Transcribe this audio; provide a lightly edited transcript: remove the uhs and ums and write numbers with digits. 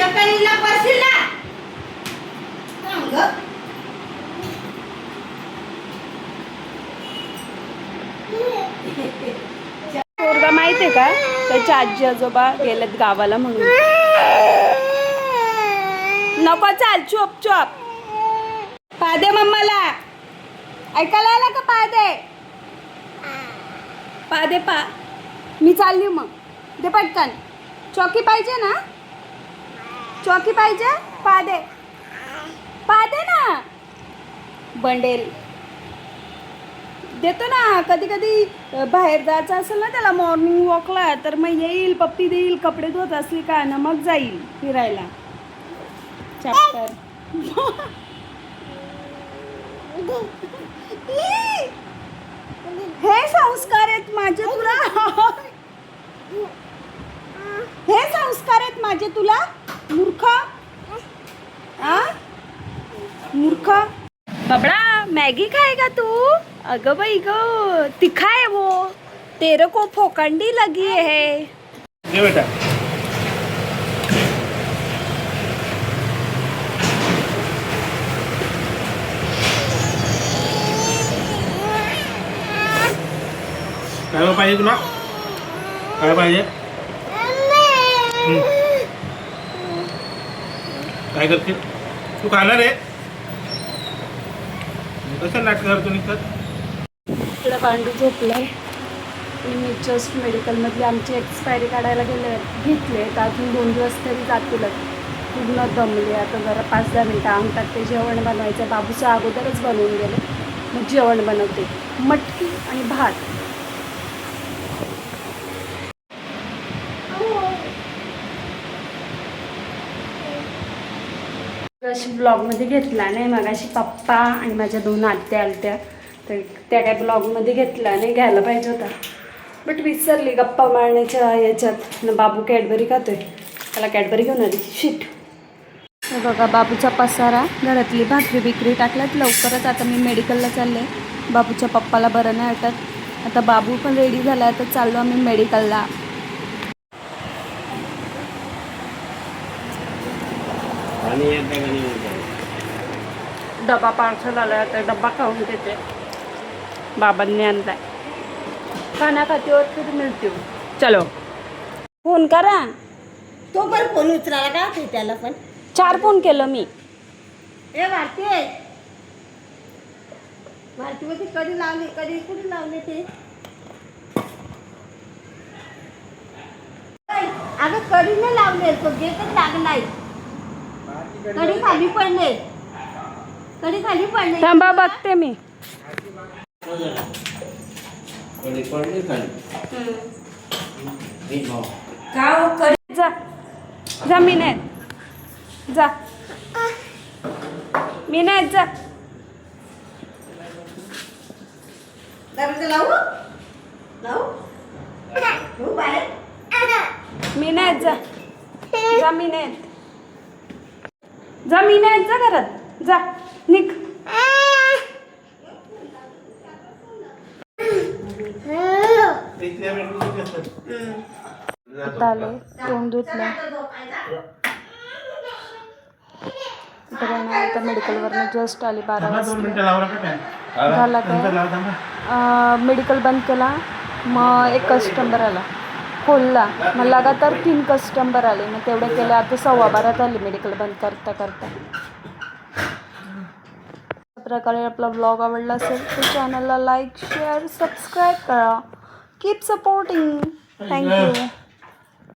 चकलीला बसशील ना पोरगा माहितीये का, त्याच्या आजी आजोबा गेलेत गावाला म्हणून. नको चाल, चुप चुप. पादे मम्माला ऐकायला आला का? पादे पादे पा. मी चालली मग. दे पटकन. चौकी पाहिजे ना? चौकी पाहिजे? पादे पादे ना. बंडेल देतो ना. कधी कधी बाहेर जायचं असेल ना त्याला मॉर्निंग वॉकला, तर मग येईल, पप्पी देईल, कपडे धुत असली का ना मग जाईल फिरायला. चॅप्टर हे संस्कार आहेत माझे तुला. हे संस्कार आहेत माझे तुला, मूर्ख. मूर्ख बबड़ा. मैगी खाएगा तू? अगं बाई गो, तिखा है वो. तेरे को फोकंडी लगी है. ये बेटा काय पाहिजे तुला? काय पाहिजे? काय करते तू? खाणार आहे? कसं नाटक करतो निघतात? इकडे पांडू झोपलाय. मी जस्ट मेडिकलमधली आमची एक्सपायरी काढायला घेतले, तर अजून 2 दिवस तरी जातीलच. पूर्ण दमले. आता जरा 5-10 मिनटं अंग टाकते. जेवण बनवायचं. बाबूचं अगोदरच बनवून गेले. मग जेवण बनवते. मटकी आणि भात. अशी ब्लॉगमध्ये घेतला नाही. मगाशी पप्पा आणि माझ्या 2 आत्या आलत्या, तर त्या काय ब्लॉगमध्ये घेतला नाही. घ्यायला पाहिजे होता, बट विसरली गप्पा मारण्याच्या याच्यात. ना बाबू कॅडबरी खातोय, त्याला कॅडबरी घेऊन आली. शिट. हे बघा बाबूचा पसारा. घरातली भाकरी बिकरी टाकल्यात लवकरच. आता मी मेडिकलला चालले. बाबूच्या पप्पाला बरं नाही वाटत. आता बाबू पण रेडी झाला आहे, तर चाललो आम्ही मेडिकलला. डबा पार्सल आला, तर डब्बा खाऊन देते. बाबांनी आणलाय. खाना खातीवर फिर मिळते. चलो फोन करा. तो पण फोन उचलायला का होते त्याला पण? 4 फोन केलं मी. ए भारती, भारतीमध्ये कधी लावले, कधी कुठे लावले ते? अगं कधीने लावले, तो गेटच लागलाय. कधी खाली पडले, कधी खाली पडले. थांबा बघते मी. जा जा. मी नाही जा. मी नाही जा. लावू लावू हो बाहेर. मी नाही जा. जा. मी नाही जा. मी नाही जा. घरात जा. निघ. आता आले. तोंड धुतलं. आता मेडिकलवरनं जस्ट आली. 12 वाजता झाला काय. मेडिकल बंद केला. मग एक कस्टमर आला. खोलला. मग लगातार 3 कस्टमर आले. मग तेवढे केले. आता 12:15 झाली मेडिकल बंद करता करता. प्रकारे आपला ब्लॉग आवडला असेल तर चॅनलला लाईक, शेअर, सबस्क्राईब करा. Keep supporting. थँक्यू.